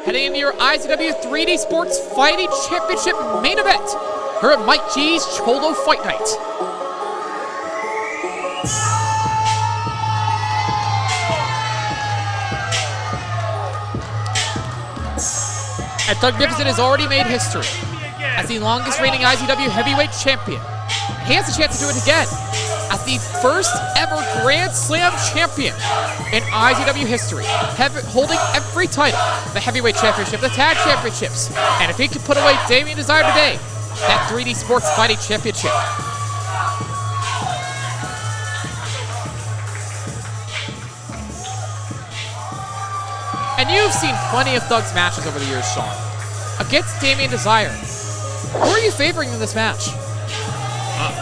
heading into your IZW 3D Sports Fighting Championship main event here at Mike G's Cholo Fight Night. And Thugnificent has already made history as the longest reigning IZW heavyweight champion. He has a chance to do it again as the first ever Grand Slam champion in IZW history, holding every title, the heavyweight championship, the tag championships, and if he can put away Damian Desire today, that 3D Sports Fighting Championship. And you've seen plenty of Thug's matches over the years, Sean. Against Damian Desire, who are you favoring in this match?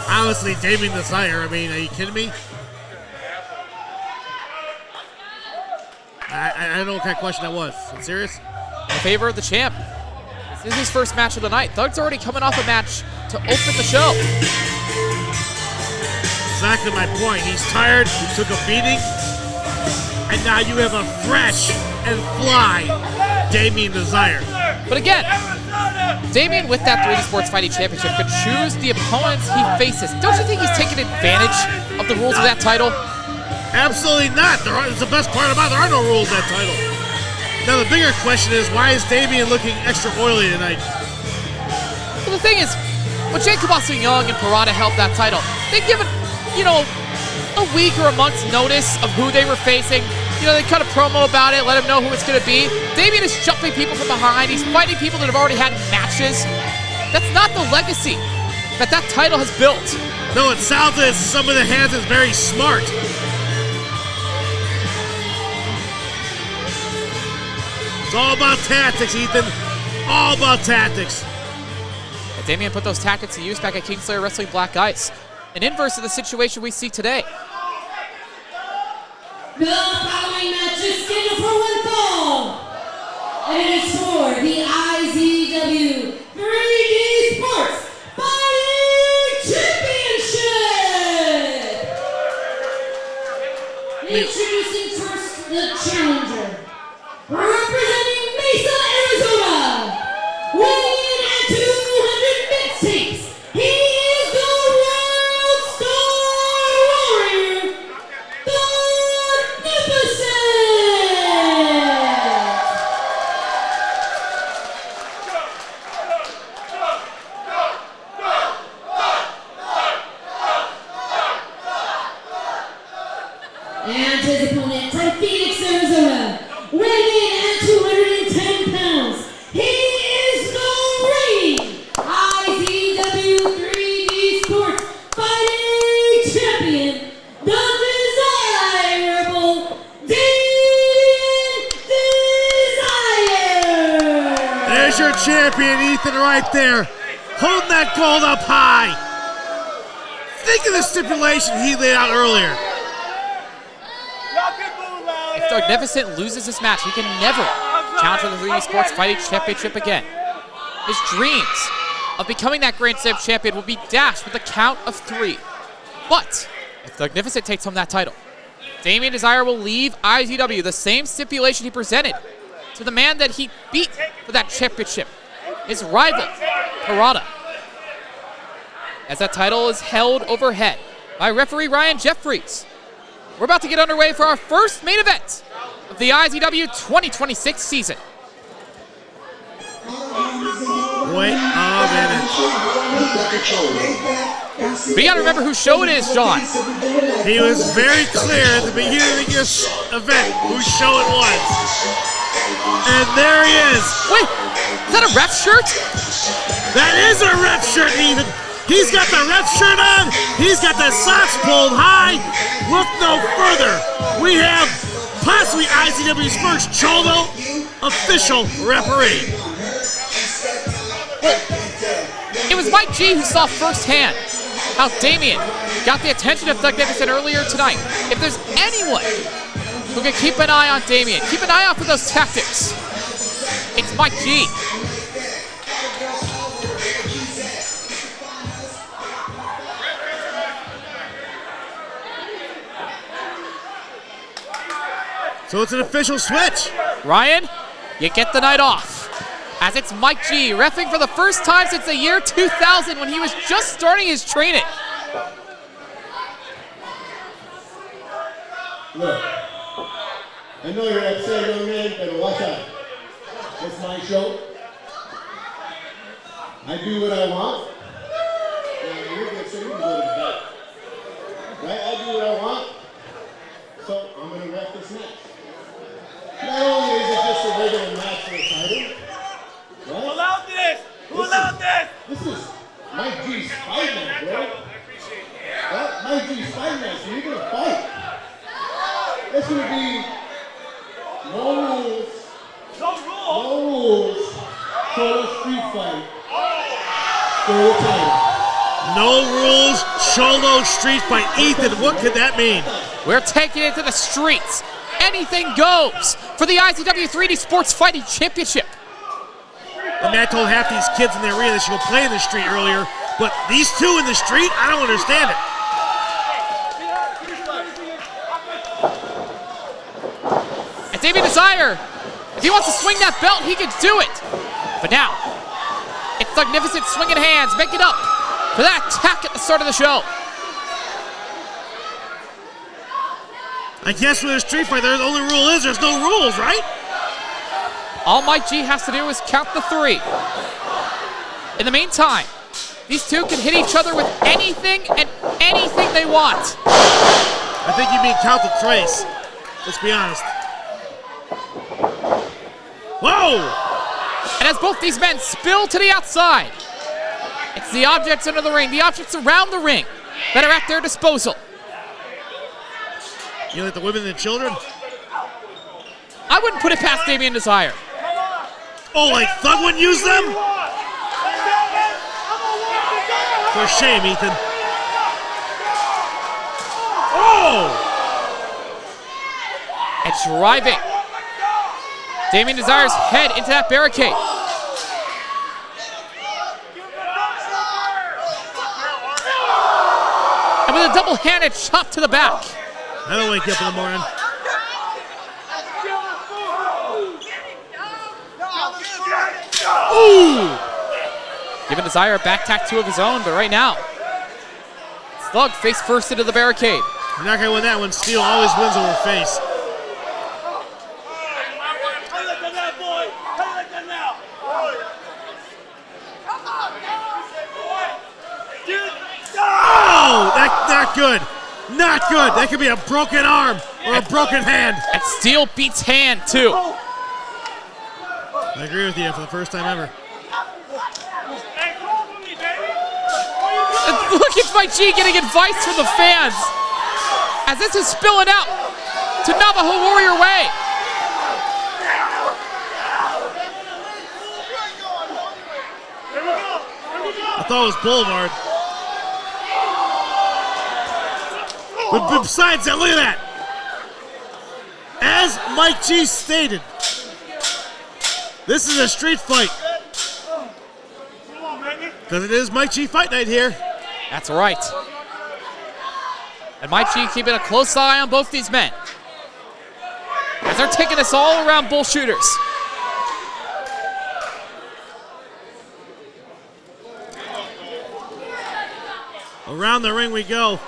Honestly, Damian Desire, I mean, are you kidding me? I don't know what kind of question that was. I'm serious? In favor of the champ. This is his first match of the night. Thug's already coming off a match to open the show. Exactly my point. He's tired, he took a beating, and now you have a fresh and fly Damian Desire. But again, Damian, with that 3D Sports Fighting Championship, could choose the opponents he faces. Don't you think he's taking advantage of the rules of that title? Absolutely not. It's the best part about it. There are no rules of that title. Now, the bigger question is, why is Damian looking extra oily tonight? Well, the thing is, when Jacob Young and Parada held that title, they'd given, a week or a month's notice of who they were facing. They cut a promo about it, let him know who it's going to be. Damian is jumping people from behind. He's fighting people that have already had matches. That's not the legacy that title has built. No, it sounds as some of the hands is very smart. It's all about tactics, Ethan. All about tactics. And Damian put those tactics to use back at Kingslayer Wrestling Black Ice. An inverse of the situation we see today. The following match is scheduled for one fall, and it is for the IZW 3D Sports Fighting Championship. Introducing first the challenger, representing Mesa, Arizona, weighing in at 200 mid-stakes. He is the World Star Warrior, Thugnificent! And his opponent from Phoenix, Arizona, weighing in at 210 pounds. He is the reigning IZW 3D Sports Fighting Champion, the desirable Damian Desire! There's your champion, Ethan, right there. Holding that gold up high. Think of the stipulation he laid out earlier. If Thugnificent loses this match, he can never challenge for the 3D Sports Fighting Championship again. His dreams of becoming that Grand Slam champion will be dashed with a count of 3. But if Thugnificent takes home that title, Damian Desire will leave IZW the same stipulation he presented to the man that he beat for that championship, his rival, Parada. As that title is held overhead by referee Ryan Jeffries. We're about to get underway for our first main event of the IZW 2026 season. Wait a minute. But you gotta remember whose show it is, John. He was very clear at the beginning of this event whose show it was. And there he is. Wait, is that a ref shirt? That is a ref shirt, Ethan. He's got the ref shirt on. He's got the socks pulled high. Look no further. We have possibly IZW's first Cholo official referee. It was Mike G who saw firsthand how Damian got the attention of Thugnificent earlier tonight. If there's anyone who can keep an eye on Damian, keep an eye out for those tactics, it's Mike G. So it's an official switch. Ryan, you get the night off. As it's Mike G, reffing for the first time since the year 2000 when he was just starting his training. Look, I know you're upset, young man, but watch out. It's my show. I do what I want. And you're going to say you can go to the back. Right? I do what I want. So I'm going to wrap this match. Not only is it just a regular match for the title, right? Who allowed this? Who allowed this? This is Mike G's fight night, bro. Right? Mike G's fight night, so you're going to fight. It's going to be no rules. No rules. No rules. Cholo street fight. For the title. No rules, Cholo street fight. Ethan, what could that mean? We're taking it to the streets. Anything goes for the IZW 3D Sports Fighting Championship. The man told half these kids in the arena they should go play in the street earlier, but these two in the street, I don't understand it. And Damian Desire, if he wants to swing that belt, he can do it. But now, it's Thugnificent swinging hands, make it up for that attack at the start of the show. I guess with a street fight, the only rule is there's no rules, right? All Mike G has to do is count the 3. In the meantime, these two can hit each other with anything and anything they want. I think you mean count the trace. Let's be honest. Whoa! And as both these men spill to the outside, it's the objects under the ring, the objects around the ring that are at their disposal. You like the women and the children? I wouldn't put it past Damian Desire. Oh, like Thug wouldn't use them? For shame, Ethan. Oh! And driving Damian Desire's head into that barricade. And with a double-handed chop to the back. I don't wake up in the morning. Ooh! Giving Desire a back tattoo of his own, but right now, it's Thug face first into the barricade. You're not going to win that one. Steel always wins over face. How you like that now, boy? How you like that now? Oh, that's not good. Not good. That could be a broken arm or a broken hand. And Steel beats hand, too. I agree with you for the first time ever. And look at Mike G getting advice from the fans as this is spilling out to Navajo Warrior Way. I thought it was Boulevard. But besides that, look at that. As Mike G stated, this is a street fight. Because it is Mike G fight night here. That's right. And Mike G keeping a close eye on both these men as they're taking this all around bullshooters. Around the ring we go.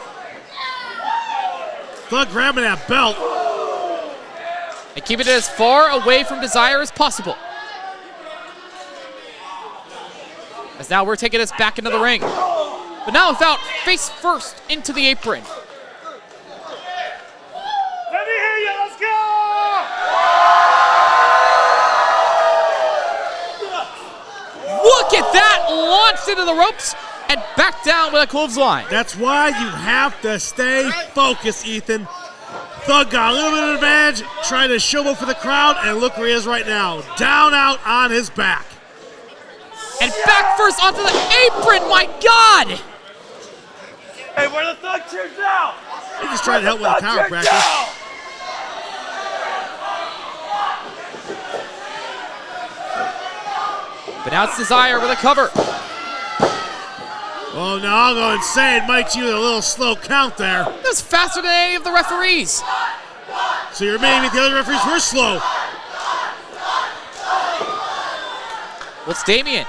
Thug grabbing that belt. And keeping it as far away from Desire as possible. As now we're taking us back into the ring. But now without face first into the apron. Let me hear you. Let's go. Look at that! Launched into the ropes and back down with a clothesline. That's why you have to stay focused, Ethan. Thug got a little bit of advantage, trying to showboat for the crowd, and look where he is right now. Down out on his back. And back first onto the apron, my God! Hey, where the Thug chairs now? He just tried to help with a chiropractor. But now it's Desire with a cover. Oh, no, I'll go insane. Mike G with a little slow count there. That was faster than any of the referees. So you're admitting that the other referees were slow. Well, it's Damian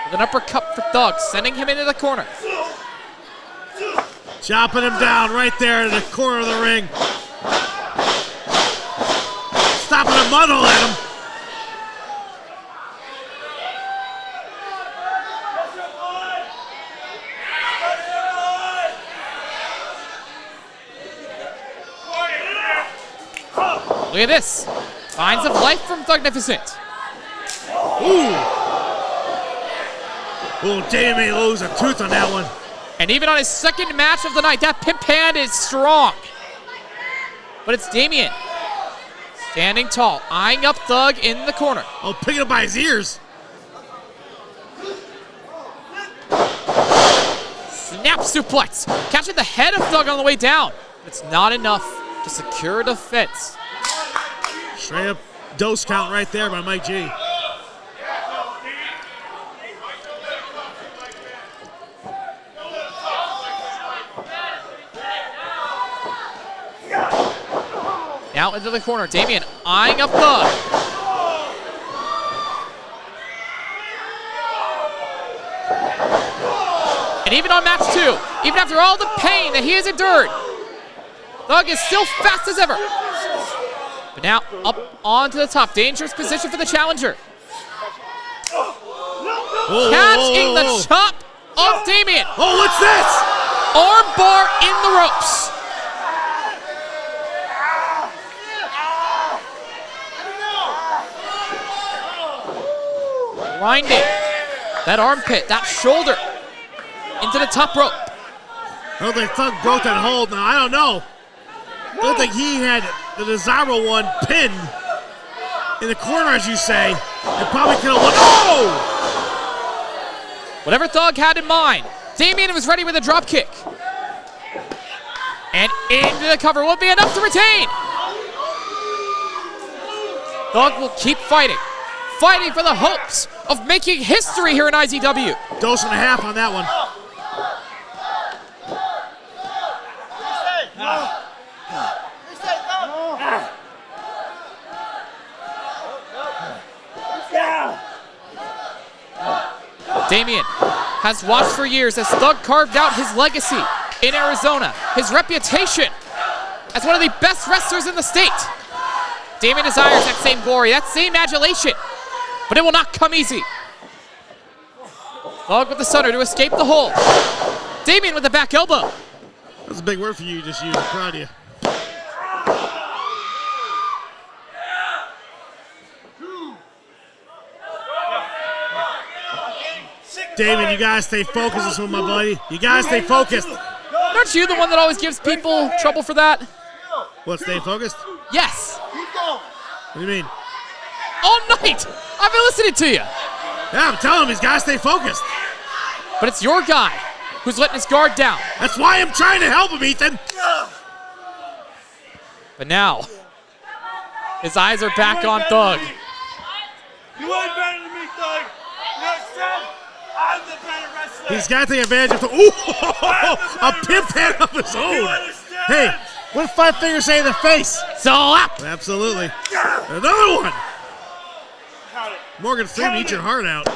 with an uppercut for Thug, sending him into the corner. Chopping him down right there in the corner of the ring. Stopping a muddle at him. Look at this. Signs of life from Thugnificent. Ooh. Oh, Damian may lose a tooth on that one. And even on his second match of the night, that pimp hand is strong. But it's Damian standing tall, eyeing up Thug in the corner. Oh, picking up by his ears. Snap suplex, catching the head of Thug on the way down. It's not enough to secure the fence. Straight up dose count right there by Mike G. Now into the corner, Damian eyeing up Thug. And even on match 2, even after all the pain that he has endured, Thug is still fast as ever. But now up onto the top, dangerous position for the challenger. Catching the chop of Damian. Oh, what's this? Arm bar in the ropes. Grinding that armpit, that shoulder into the top rope. I don't think Thug broke that hold. Now, I don't know. I don't think he had the desirable one pinned in the corner, as you say. It probably could have looked. Oh! Whatever Thug had in mind, Damian was ready with a drop kick. And into the cover will be enough to retain. Thug will keep fighting. Fighting for the hopes of making history here in IZW. Dose and a half on that one. Damian has watched for years as Thug carved out his legacy in Arizona, his reputation as one of the best wrestlers in the state. Damian desires that same glory, that same adulation, but it will not come easy. Thug with the stunner to escape the hold. Damian with the back elbow. That's a big word for you just used. I'm proud of you. Damian, you gotta stay focused this one, my buddy. You gotta stay focused. Aren't you the one that always gives people trouble for that? What, stay focused? Yes. What do you mean? All night. I've been listening to you. Yeah, I'm telling him he's gotta stay focused. But it's your guy who's letting his guard down. That's why I'm trying to help him, Ethan. But now, his eyes are back on Thug. You ain't better than me, Thug. You understand? I'm the better wrestler. He's got to take advantage of the. Ooh, a pimp hand of his own. Hey, what did Five Fingers say in the face? So up. Absolutely. Another one. Morgan Freeman, eat your heart out.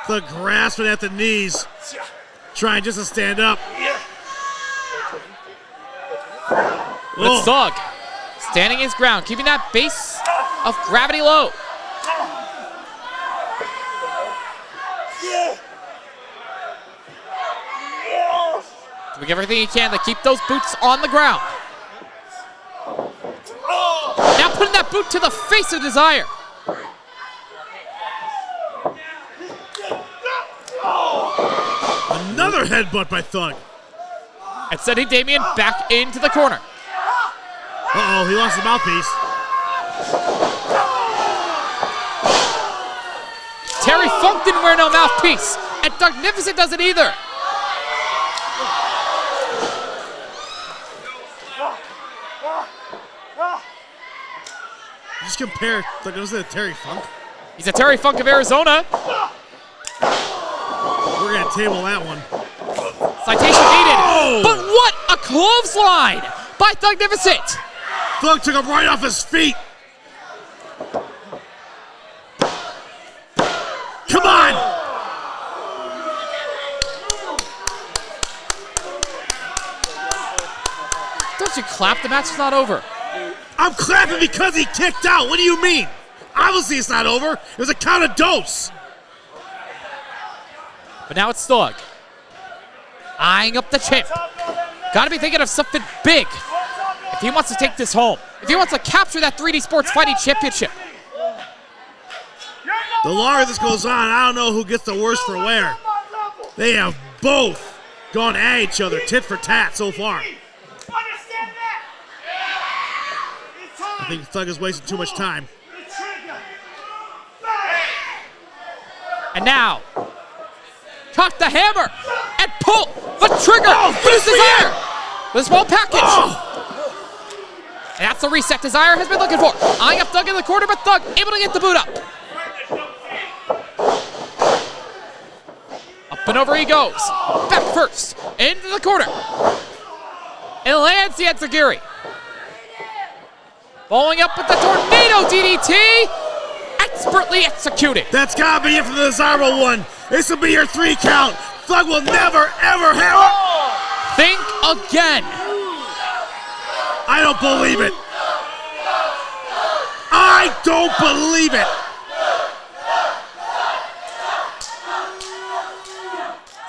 The grasping at the knees, trying just to stand up. But it's Thug standing his ground, keeping that base of gravity low. Doing everything he can to keep those boots on the ground. Now putting that boot to the face of Desire. Another headbutt by Thug. And sending Damian back into the corner. Uh-oh, he lost the mouthpiece. Terry Funk didn't wear no mouthpiece, and Thugnificent doesn't either. Just compare Thugnificent to Terry Funk. He's a Terry Funk of Arizona. We're gonna table that one. Citation needed. But what a clothesline by Thugnificent. Thug took him right off his feet. Come on! Don't you clap? The match is not over. I'm clapping because he kicked out. What do you mean? Obviously it's not over. It was a count of dose. But now it's Thug. Eyeing up the champ. Gotta be thinking of something big if he wants to take this home. If he wants to capture that 3D Sports Fighting Championship. The longer this goes on, I don't know who gets the worst for wear. They have both gone at each other, tit for tat so far. I think Thug is wasting too much time. And now, cock the hammer and pull the trigger. Use Desire with a small package. And that's the reset Desire has been looking for. Eyeing up Thug in the corner, but Thug able to get the boot up. Up and over he goes. Back first, into the corner. And lands the Enziguri. Following up with the Tornado DDT. Expertly executed. That's gotta be it for the desirable one. This will be your 3 count. Thug will never, ever have. Think again. I don't believe it. I don't believe it.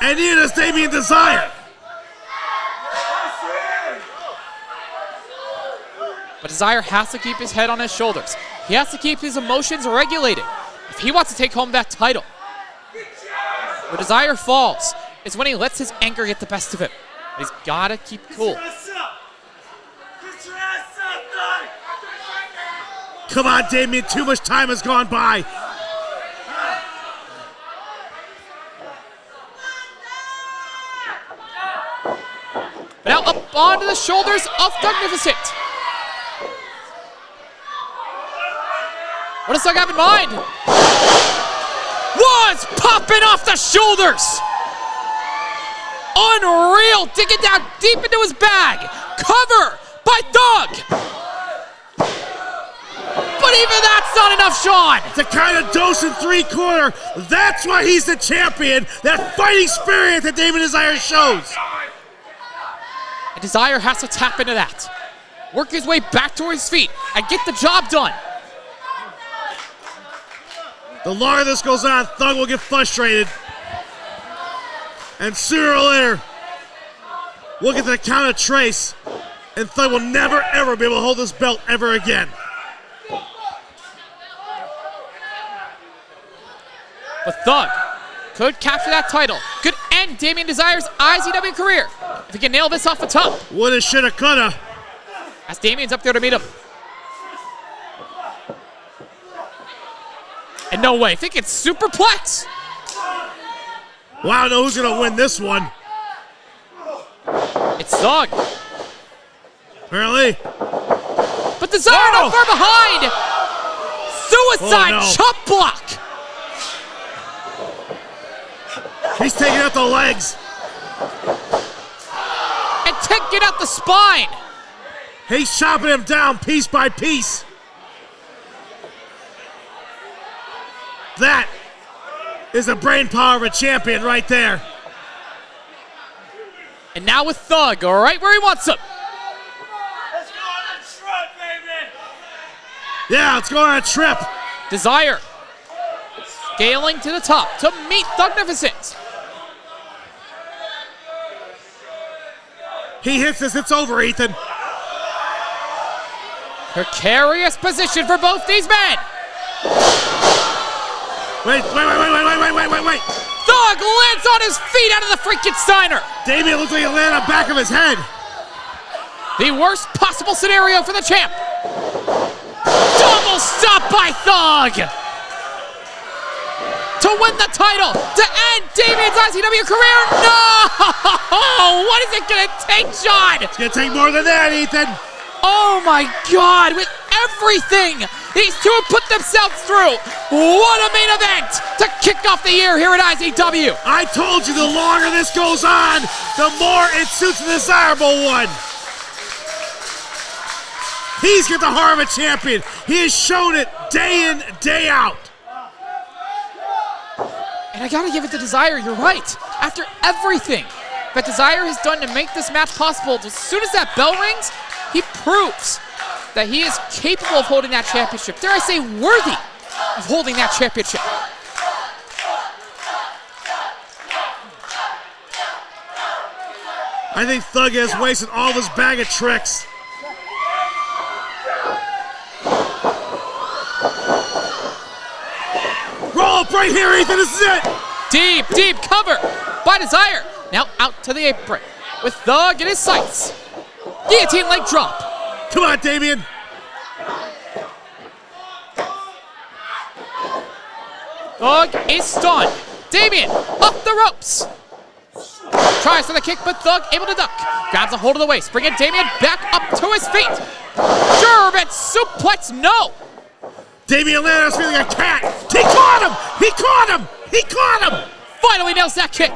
And neither does Damian Desire. But Desire has to keep his head on his shoulders. He has to keep his emotions regulated if he wants to take home that title. Where Desire falls is when he lets his anger get the best of him. He's gotta keep cool. Come on, Damian, too much time has gone by. But now up onto the shoulders of Thugnificent. What does Thug have in mind? Was popping off the shoulders. Unreal, digging down deep into his bag. Cover by Thug. But even that's not enough, Sean. It's a kind of dose in 3/4. That's why he's the champion. That fighting spirit that Damian Desire shows. And Desire has to tap into that. Work his way back to his feet and get the job done. The longer this goes on, Thug will get frustrated. And sooner or later, we'll get to the count of trace, and Thug will never, ever be able to hold this belt ever again. But Thug could capture that title. Could end Damian Desire's IZW career if he can nail this off the top. Woulda, shoulda, coulda. As Damian's up there to meet him. And no way, I think it's superplex. Well, I don't know who's gonna win this one. It's Thug. Apparently. But Desire not far behind. Suicide chop block. He's taking out the legs. And taking out the spine. He's chopping him down piece by piece. That is the brain power of a champion right there. And now with Thug, right where he wants him. Let's go on a trip, baby! Yeah, let's go on a trip. Desire scaling to the top to meet Thugnificent. He hits this, it's over, Ethan. Precarious position for both these men. Wait. Thug lands on his feet out of the freaking Steiner. Damian looks like he landed on the back of his head. The worst possible scenario for the champ. Double stop by Thug. To win the title, to end Damian's IZW career. No! What is it gonna take, John? It's gonna take more than that, Ethan. Oh my God, with everything these two have put themselves through. What a main event to kick off the year here at IZW. I told you the longer this goes on, the more it suits the desirable one. He's got the heart of a champion. He has shown it day in, day out. And I gotta give it to Desire, you're right. After everything that Desire has done to make this match possible, as soon as that bell rings, he proves that he is capable of holding that championship. Dare I say, worthy of holding that championship. I think Thug has wasted all of his bag of tricks. Roll up right here, Ethan, this is it! Deep, deep cover by Desire. Now out to the apron with Thug in his sights. Guillotine leg drop. Come on, Damian. Thug is stunned. Damian up the ropes. Tries for the kick, but Thug able to duck. Grabs a hold of the waist, bringing Damian back up to his feet. German suplex, no. Damian landed on his feet like a cat. He caught him! He caught him! He caught him! Finally nails that kick.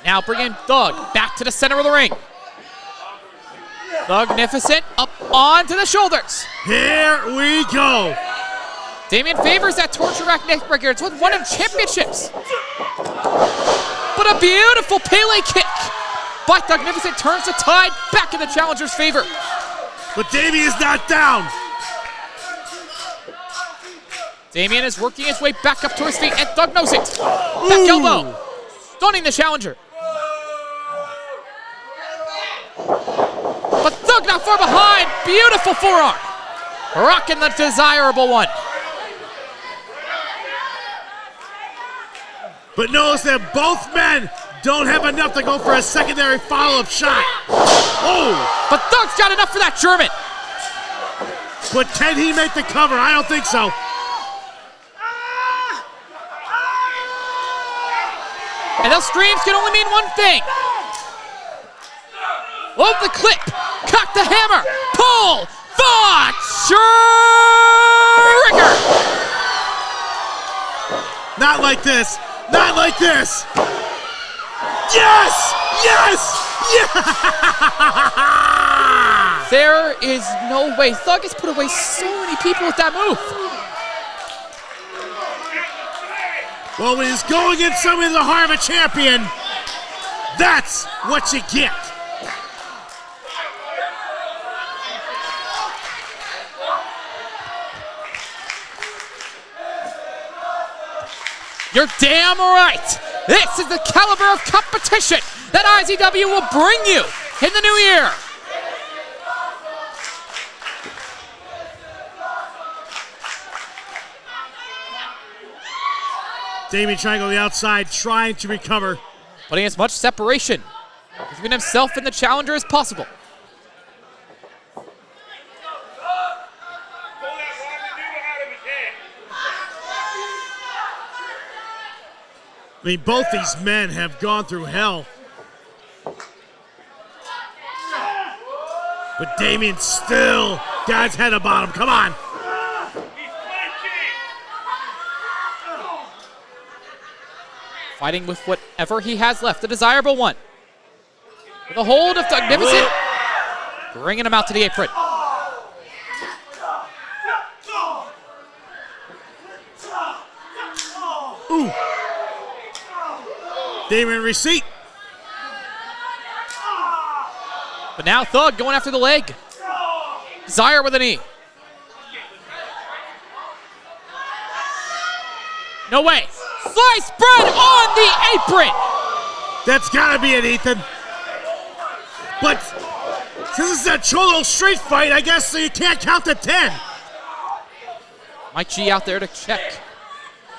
Now bringing Thug back to the center of the ring. Thugnificent up onto the shoulders. Here we go. Damian favors that torture rack neck breaker. It's with one of championships. But a beautiful Pele kick by Thugnificent turns the tide back in the challenger's favor. But Damian is not down. Damian is working his way back up to his feet, and Thug knows it. Back elbow, stunning the challenger. But Thug not far behind. Beautiful forearm. Rocking the desirable one. But notice that both men don't have enough to go for a secondary follow-up shot. Oh! But Thug's got enough for that German. But can he make the cover? I don't think so. And those screams can only mean one thing. Load the clip. Cock the hammer. Pull the trigger. Not like this. Not like this. Yes! Yes! Yeah! There is no way. Thug has put away so many people with that move. Well, when he's going against somebody with the heart of a champion, that's what you get. You're damn right. This is the caliber of competition that IZW will bring you in the new year. Damian trying to go to the outside, trying to recover. Putting as much separation between himself and the challenger as possible. I mean, both these men have gone through hell. But Damian still got his head about him. Come on. Fighting with whatever he has left, the desirable one. With a hold of Thugnificent, bringing him out to the apron. Ooh. Damian receipt. But now Thug going after the leg. Desire with a knee. No way. Sliced bread on the apron. That's gotta be it, Ethan. But since this is a Cholo street fight, I guess you can't count to 10. Mike G out there to check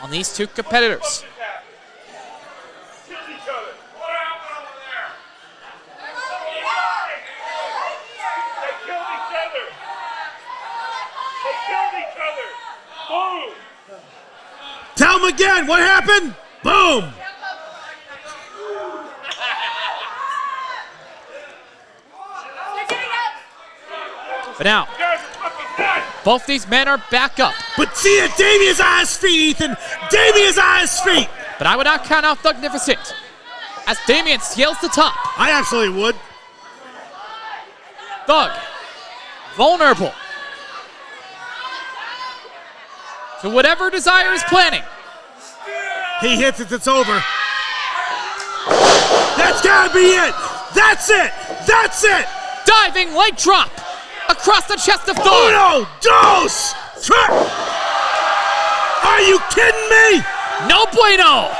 on these two competitors. Tell him again, what happened? Boom! But now, both these men are back up. But see it, Damian's on his feet, Ethan. Damian's on his feet. But I would not count out Thugnificent as Damian scales the top. I absolutely would. Thug, vulnerable to whatever Desire is planning. He hits it, it's over. That's gotta be it. That's it. That's it. Diving leg drop across the chest of Thug. Uno, dos, tres. Are you kidding me? No bueno.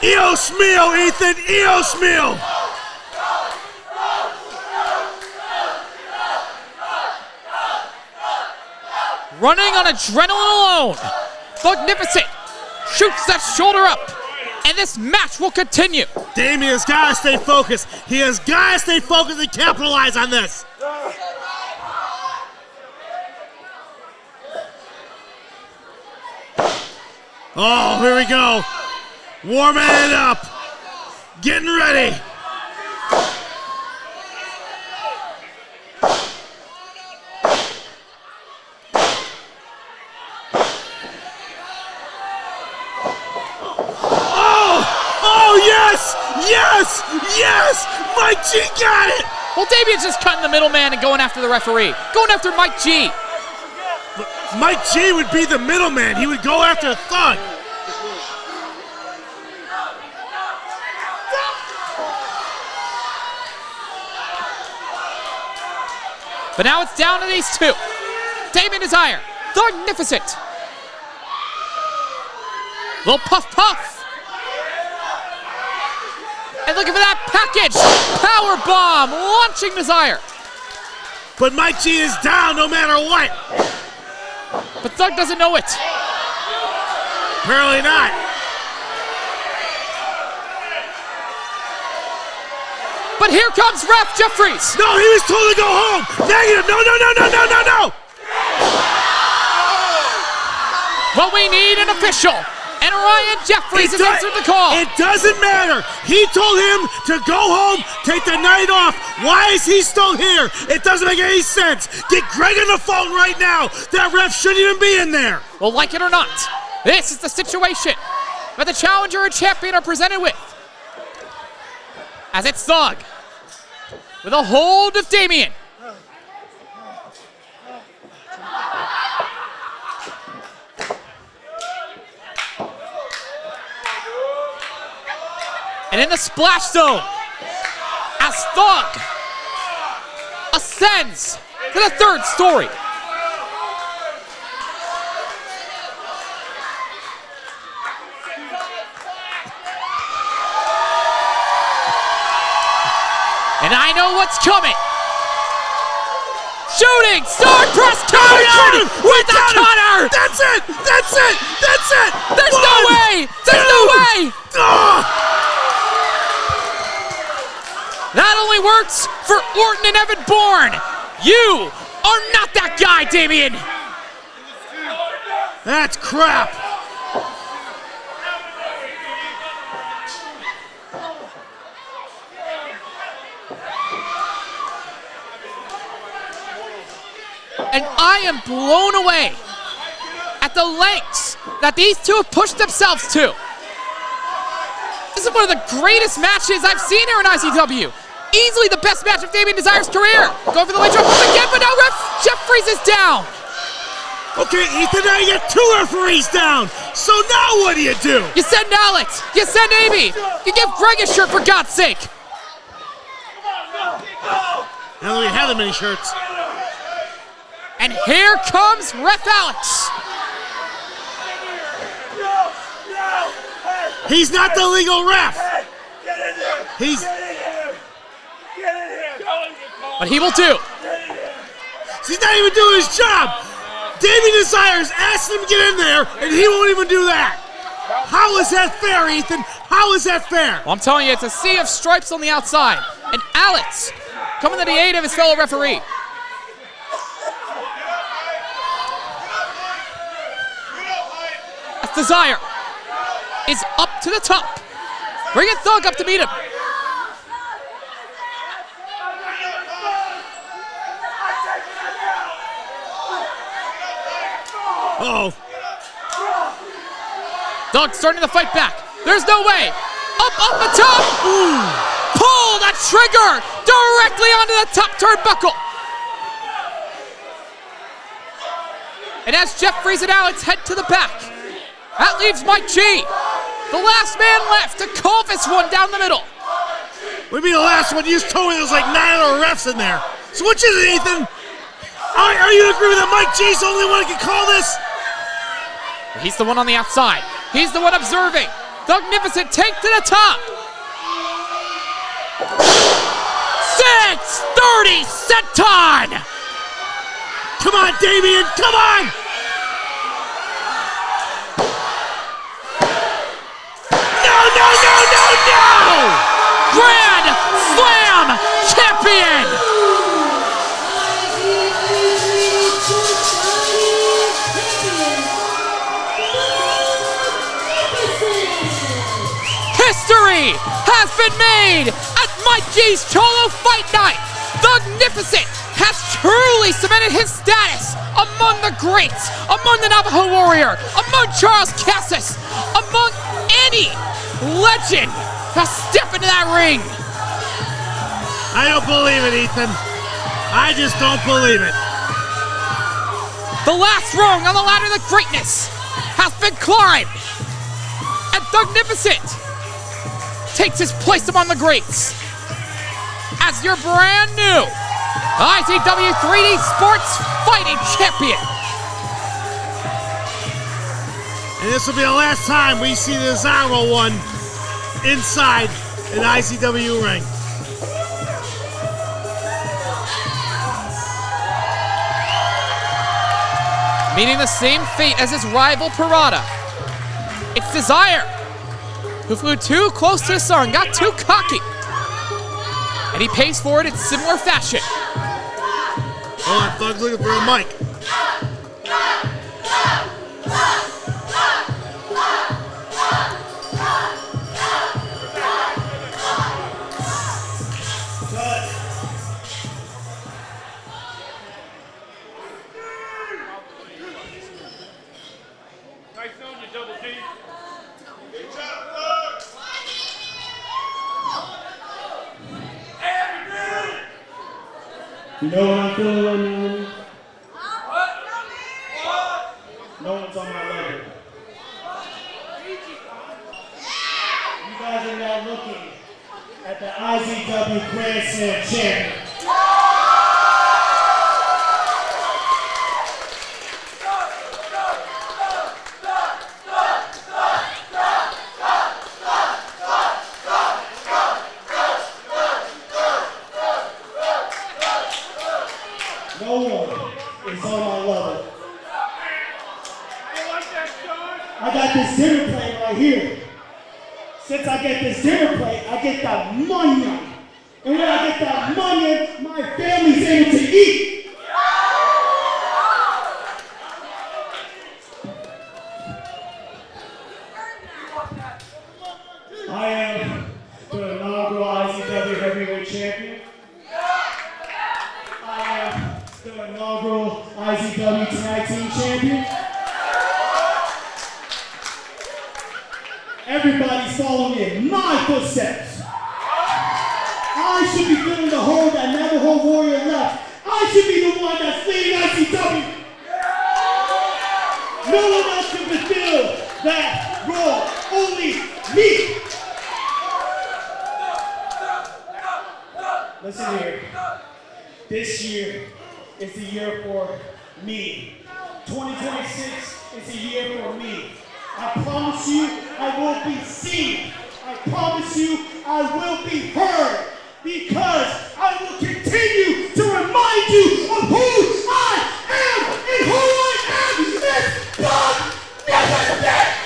Dios mío, Ethan, Dios mío. Running on adrenaline alone, Thugnificent shoots that shoulder up, and this match will continue. Damian's got to stay focused. He has got to stay focused and capitalize on this. Oh, here we go. Warming it up. Getting ready. Oh, yes! Yes! Yes! Mike G got it! Well, Damian's just cutting the middleman and going after the referee. Going after Mike G. Mike G would be the middleman. He would go after Thug. But now it's down to these two. Damian Desire, Thugnificent. Little puff puff. And looking for that package. Power bomb, launching Desire. But Mike G is down no matter what. But Thug doesn't know it. Apparently not. But here comes Ref Jeffries. No, he was told to go home. Negative. No, no, no, no, no, no, no. Well, we need an official. And Ryan Jeffries has answered the call. It doesn't matter. He told him to go home, take the night off. Why is he still here? It doesn't make any sense. Get Greg on the phone right now. That ref shouldn't even be in there. Well, like it or not, this is the situation that the challenger and champion are presented with. As it's Thug with a hold of Damian. And in the splash zone, as Thug ascends to the third story. And I know what's coming. Shooting star press counter with the cutter. That's it. That's it. That's it. There's no way. There's no way. That only works for Orton and Evan Bourne. You are not that guy, Damian. That's crap. And I am blown away at the lengths that these two have pushed themselves to. This is one of the greatest matches I've seen here in IZW. Easily the best match of Damian Desire's career. Going for the leg drop once again, but now Ref Jeffries is down. Okay, Ethan, now you get two referees down. So now what do? You send Alex. You send Amy. You give Greg a shirt, for God's sake. I don't even have that many shirts. And here comes Ref Alex. He's not the legal ref. He's... But he will do. He's not even doing his job. Damian Desire's asked him to get in there, and he won't even do that. How is that fair, Ethan? How is that fair? Well, I'm telling you, it's a sea of stripes on the outside. And Alex coming to the aid of his fellow referee. As Desire is up to the top. Bringing Thug up to meet him. Uh-oh. Doug starting to fight back. There's no way. Up the top. Ooh. Pull that trigger directly onto the top turnbuckle. And as Jeff Freeze and Alex head to the back, that leaves Mike G, the last man left, to call this one down the middle. What do you mean the last one? You just told me there's like 9 other refs in there. So which is it, Ethan? Are you agree with that Mike G's the only one who can call this? He's the one on the outside. He's the one observing. Thugnificent take to the top. 6:30 set time. Come on, Damian, come on! No! Grand Slam champion. History has been made at Mike G's Cholo Fight Night. Thugnificent has truly cemented his status among the greats, among the Navajo Warrior, among Charles Cassis, among any legend to step into that ring. I don't believe it, Ethan. I just don't believe it. The last rung on the ladder of greatness has been climbed, and Thugnificent takes his place among the greats as your brand new IZW 3D Sports Fighting Champion. And this will be the last time we see the Zaro one inside an IZW ring. Meeting the same fate as his rival Parada. It's Desire, who flew too close to the sun, got too cocky. And he pays for it in similar fashion. Hold on, Thug's looking for a mic. Nice knowing you, Double D. You know what I'm feeling right now? No one's on my level. You guys are now looking at the IZW Grand Slam champion. No one is on my level. I got this dinner plate right here. Since I get this dinner plate, I get that money. And when I get that money, my family's able to eat. I am the inaugural IZW Heavyweight Champion. I am the inaugural IZW Tag Team Champion. Everybody's following in my footsteps. I should be filling the hole that Navajo Warrior left. I should be the one that's leading IZW. No one else can fulfill that role, only me. Listen here. This year is the year for me. 2026 is the year for me. I promise you I will be seen. I promise you I will be heard. Because I will continue to remind you of who I am and who I am. It's Thugnificent!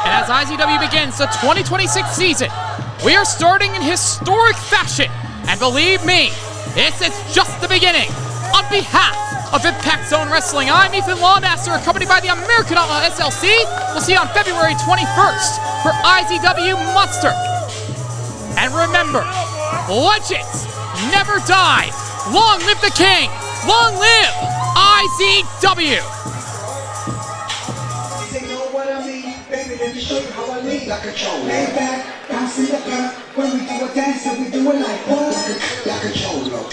As IZW begins the 2026 season, We are starting in historic fashion, and believe me, this is just the beginning. On behalf of Impact Zone Wrestling, I'm Ethan Lawmaster, accompanied by the American Outlaw SLC. We'll see you on February 21st for IZW Monster. And remember, legends never die. Long live the king. Long live IZW. They know what I mean, baby, let me show you how I lead. Like a Cholo. Lay back, bounce in the cut. When we do a dance, and we do it like what? Like a Cholo.